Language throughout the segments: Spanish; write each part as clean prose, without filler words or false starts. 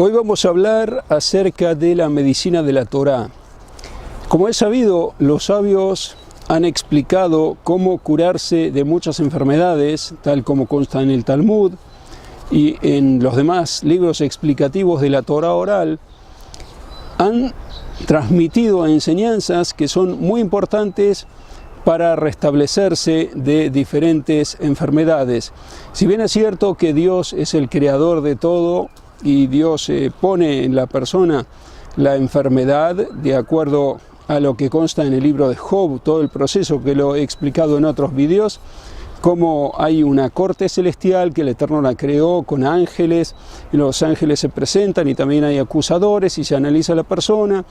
Hoy vamos a hablar acerca de la medicina de la Torá. Como es sabido, los sabios han explicado cómo curarse de muchas enfermedades, tal como consta en el Talmud y en los demás libros explicativos de la Torá oral. Han transmitido enseñanzas que son muy importantes para restablecerse de diferentes enfermedades. Si bien es cierto que Dios es el creador de todo y Dios pone en la persona la enfermedad de acuerdo a lo que consta en el libro de Job, todo el proceso que lo he explicado en otros vídeos, como hay una corte celestial que el Eterno la creó con ángeles, y los ángeles se presentan y también hay acusadores y se analiza la persona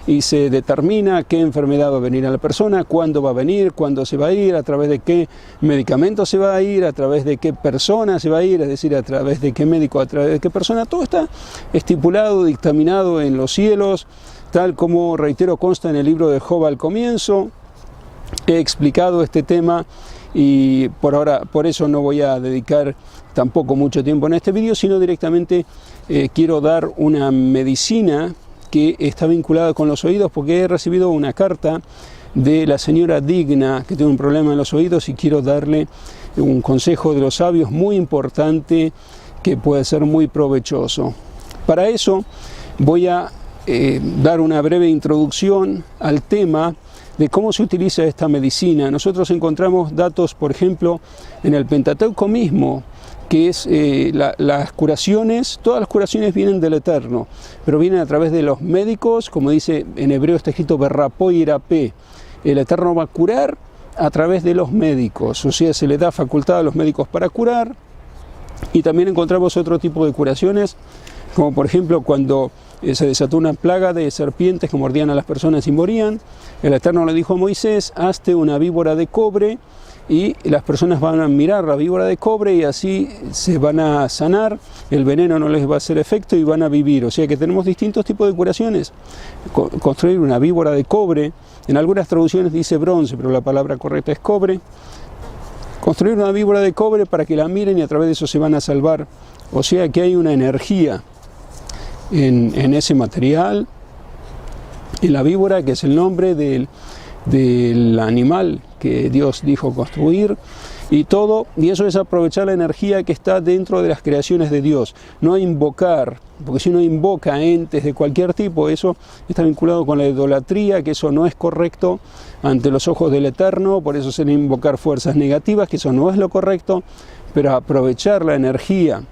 y se determina qué enfermedad va a venir a la persona, cuándo va a venir, cuándo se va a ir, a través de qué medicamento se va a ir, a través de qué persona se va a ir, es decir, a través de qué médico, a través de qué persona. Todo está estipulado, dictaminado en los cielos, tal como, reitero, consta en el libro de Job al comienzo. He explicado este tema y por eso no voy a dedicar tampoco mucho tiempo en este vídeo, sino directamente quiero dar una medicina que está vinculada con los oídos, porque he recibido una carta de la señora Digna que tiene un problema en los oídos y quiero darle un consejo de los sabios muy importante que puede ser muy provechoso. Para eso voy a dar una breve introducción al tema de cómo se utiliza esta medicina. Nosotros encontramos datos, por ejemplo, en el Pentateuco mismo, que es las curaciones. Todas las curaciones vienen del Eterno, pero vienen a través de los médicos, como dice en hebreo está escrito Berrapó y Irapé. El Eterno va a curar a través de los médicos, o sea, se le da facultad a los médicos para curar. Y también encontramos otro tipo de curaciones, como por ejemplo cuando se desató una plaga de serpientes que mordían a las personas y morían. El Eterno le dijo a Moisés: hazte una víbora de cobre, y las personas van a mirar la víbora de cobre y así se van a sanar, el veneno no les va a hacer efecto y van a vivir. O sea que tenemos distintos tipos de curaciones. Construir una víbora de cobre, en algunas traducciones dice bronce, pero la palabra correcta es cobre. Construir una víbora de cobre para que la miren y a través de eso se van a salvar. O sea que hay una energía en ese material, en la víbora, que es el nombre del animal que Dios dijo construir, y eso es aprovechar la energía que está dentro de las creaciones de Dios, no invocar, porque si uno invoca entes de cualquier tipo, eso está vinculado con la idolatría, que eso no es correcto ante los ojos del Eterno. Por eso se le invocar fuerzas negativas, que eso no es lo correcto, pero aprovechar la energía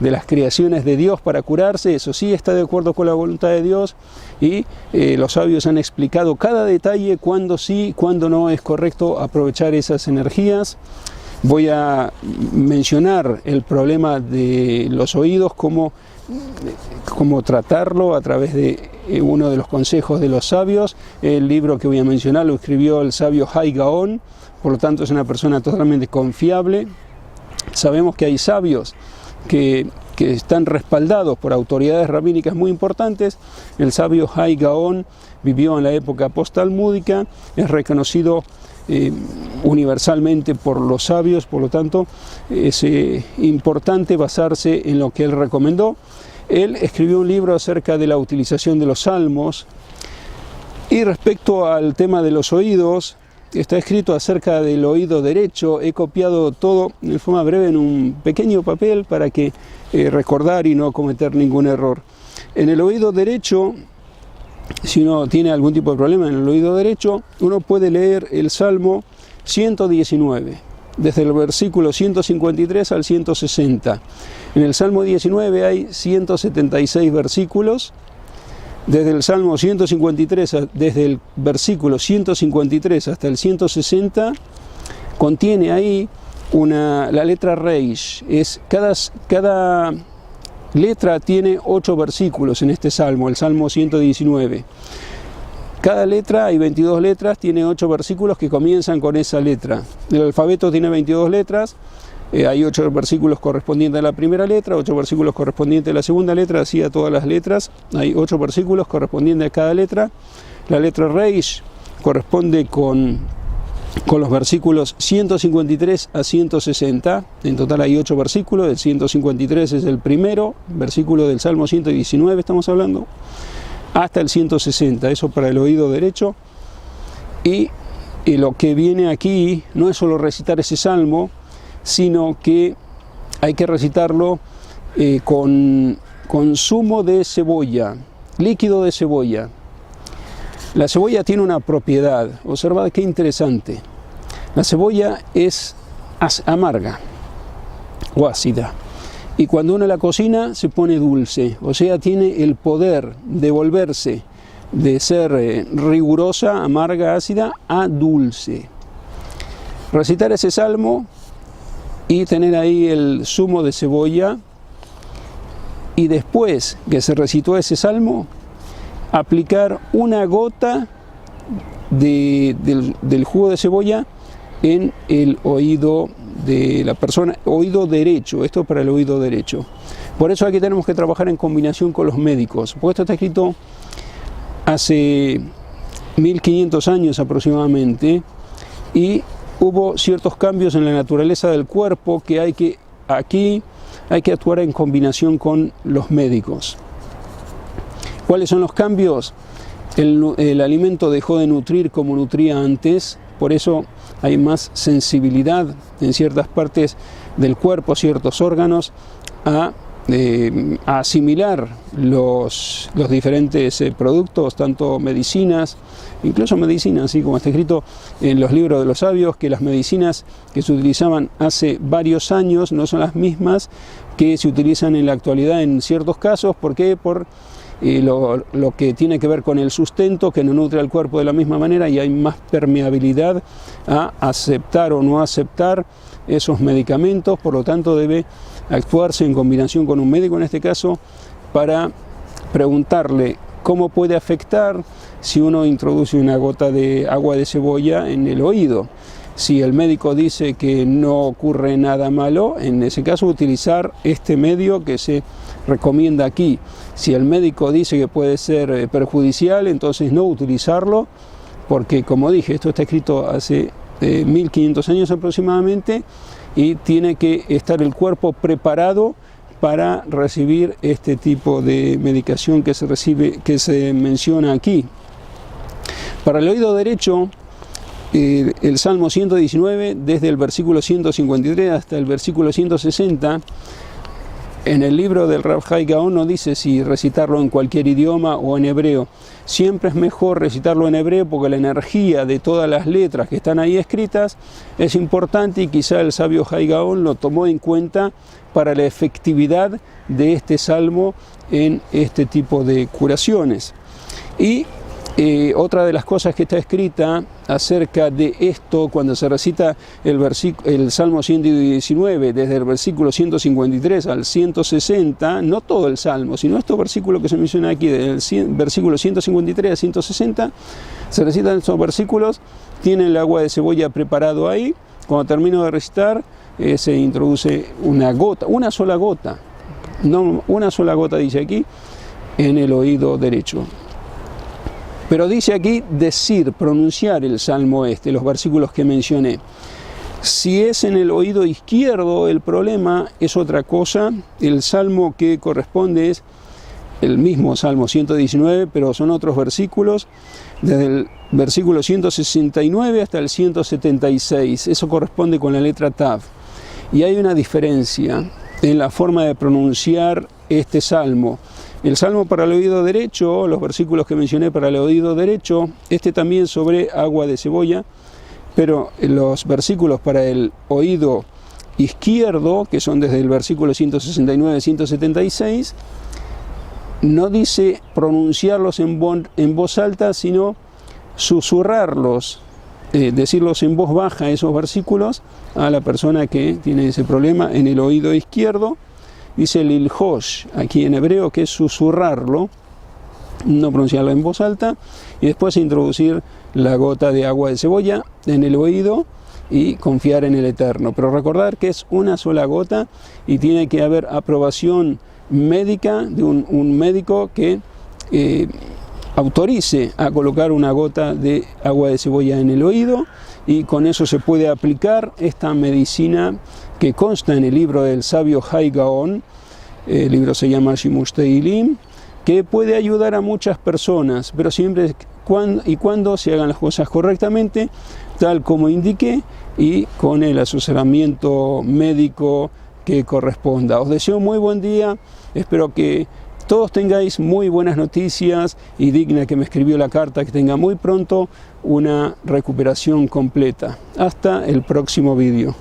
de las creaciones de Dios para curarse, eso sí está de acuerdo con la voluntad de Dios, y los sabios han explicado cada detalle, cuándo sí, cuándo no es correcto aprovechar esas energías. Voy a mencionar el problema de los oídos, cómo tratarlo a través de uno de los consejos de los sabios. El libro que voy a mencionar lo escribió el sabio Hay Gaón, por lo tanto es una persona totalmente confiable. Sabemos que hay sabios que están respaldados por autoridades rabínicas muy importantes. El sabio Hay Gaón vivió en la época post-talmúdica, es reconocido universalmente por los sabios, por lo tanto es importante basarse en lo que él recomendó. Él escribió un libro acerca de la utilización de los salmos, y respecto al tema de los oídos, está escrito acerca del oído derecho. He copiado todo en forma breve en un pequeño papel para que recordar y no cometer ningún error. En el oído derecho, si uno tiene algún tipo de problema en el oído derecho, uno puede leer el Salmo 119, desde el versículo 153 al 160. En el Salmo 19 hay 176 versículos. Desde el Salmo 153, desde el versículo 153 hasta el 160, contiene ahí la letra Reish. Cada letra tiene 8 versículos en este Salmo, el Salmo 119. Cada letra, hay 22 letras, tiene 8 versículos que comienzan con esa letra. El alfabeto tiene 22 letras. Hay 8 versículos correspondientes a la primera letra, 8 versículos correspondientes a la segunda letra, así a todas las letras. Hay 8 versículos correspondientes a cada letra. La letra Reish corresponde con con los versículos 153 a 160. En total hay 8 versículos, el 153 es el primero, versículo del Salmo 119 estamos hablando, hasta el 160, eso para el oído derecho. Y lo que viene aquí no es solo recitar ese salmo, sino que hay que recitarlo con zumo de cebolla, líquido de cebolla. La cebolla tiene una propiedad, observad qué interesante. La cebolla es amarga o ácida, y cuando uno la cocina se pone dulce, o sea, tiene el poder de volverse de ser rigurosa, amarga, ácida, a dulce. Recitar ese salmo y tener ahí el zumo de cebolla, y después que se recitó ese salmo, aplicar una gota del jugo de cebolla en el oído de la persona, oído derecho, esto para el oído derecho. Por eso aquí tenemos que trabajar en combinación con los médicos, porque esto está escrito hace 1500 años aproximadamente, y hubo ciertos cambios en la naturaleza del cuerpo que aquí hay que actuar en combinación con los médicos. ¿Cuáles son los cambios? El alimento dejó de nutrir como nutría antes, por eso hay más sensibilidad en ciertas partes del cuerpo, ciertos órganos, a asimilar los diferentes productos, tanto medicinas, incluso medicinas, así como está escrito en los libros de los sabios, que las medicinas que se utilizaban hace varios años no son las mismas que se utilizan en la actualidad en ciertos casos. ¿Por qué? Por lo que tiene que ver con el sustento, que no nutre al cuerpo de la misma manera, y hay más permeabilidad a aceptar o no aceptar esos medicamentos. Por lo tanto, debe actuarse en combinación con un médico, en este caso, para preguntarle cómo puede afectar si uno introduce una gota de agua de cebolla en el oído. Si el médico dice que no ocurre nada malo, en ese caso utilizar este medio que se recomienda aquí. Si el médico dice que puede ser perjudicial, entonces no utilizarlo, porque, como dije, esto está escrito hace 1500 años aproximadamente, y tiene que estar el cuerpo preparado para recibir este tipo de medicación que se menciona aquí. Para el oído derecho, el Salmo 119, desde el versículo 153 hasta el versículo 160, en el libro del Rav Hai Gaon no dice si recitarlo en cualquier idioma o en hebreo. Siempre es mejor recitarlo en hebreo, porque la energía de todas las letras que están ahí escritas es importante, y quizá el sabio Hai Gaon lo tomó en cuenta para la efectividad de este salmo en este tipo de curaciones. Y otra de las cosas que está escrita acerca de esto, cuando se recita el Salmo 119, desde el versículo 153 al 160, no todo el Salmo, sino estos versículos que se mencionan aquí, del versículo 153 al 160, se recitan estos versículos, tienen el agua de cebolla preparado ahí. Cuando termino de recitar, se introduce una gota, una sola gota, no una sola gota dice aquí, en el oído derecho. Pero dice aquí pronunciar el salmo los versículos que mencioné. Si es en el oído izquierdo, el problema es otra cosa. El salmo que corresponde es el mismo Salmo 119, pero son otros versículos, desde el versículo 169 hasta el 176. Eso corresponde con la letra Tav. Y hay una diferencia en la forma de pronunciar este salmo. El salmo para el oído derecho, los versículos que mencioné para el oído derecho, también sobre agua de cebolla, pero los versículos para el oído izquierdo, que son desde el versículo 169 al 176, no dice pronunciarlos en voz alta, sino susurrarlos, decirlos en voz baja, esos versículos, a la persona que tiene ese problema en el oído izquierdo. Dice lilhosh aquí en hebreo, que es susurrarlo, no pronunciarlo en voz alta, y después introducir la gota de agua de cebolla en el oído y confiar en el Eterno. Pero recordar que es una sola gota y tiene que haber aprobación médica de un médico que autorice a colocar una gota de agua de cebolla en el oído, y con eso se puede aplicar esta medicina que consta en el libro del sabio Hai Gaon. El libro se llama Shimush Teilim, que puede ayudar a muchas personas, pero siempre y cuando se hagan las cosas correctamente, tal como indiqué, y con el asesoramiento médico que corresponda. Os deseo muy buen día, espero que todos tengáis muy buenas noticias, y Digna, que me escribió la carta, que tenga muy pronto una recuperación completa. Hasta el próximo vídeo.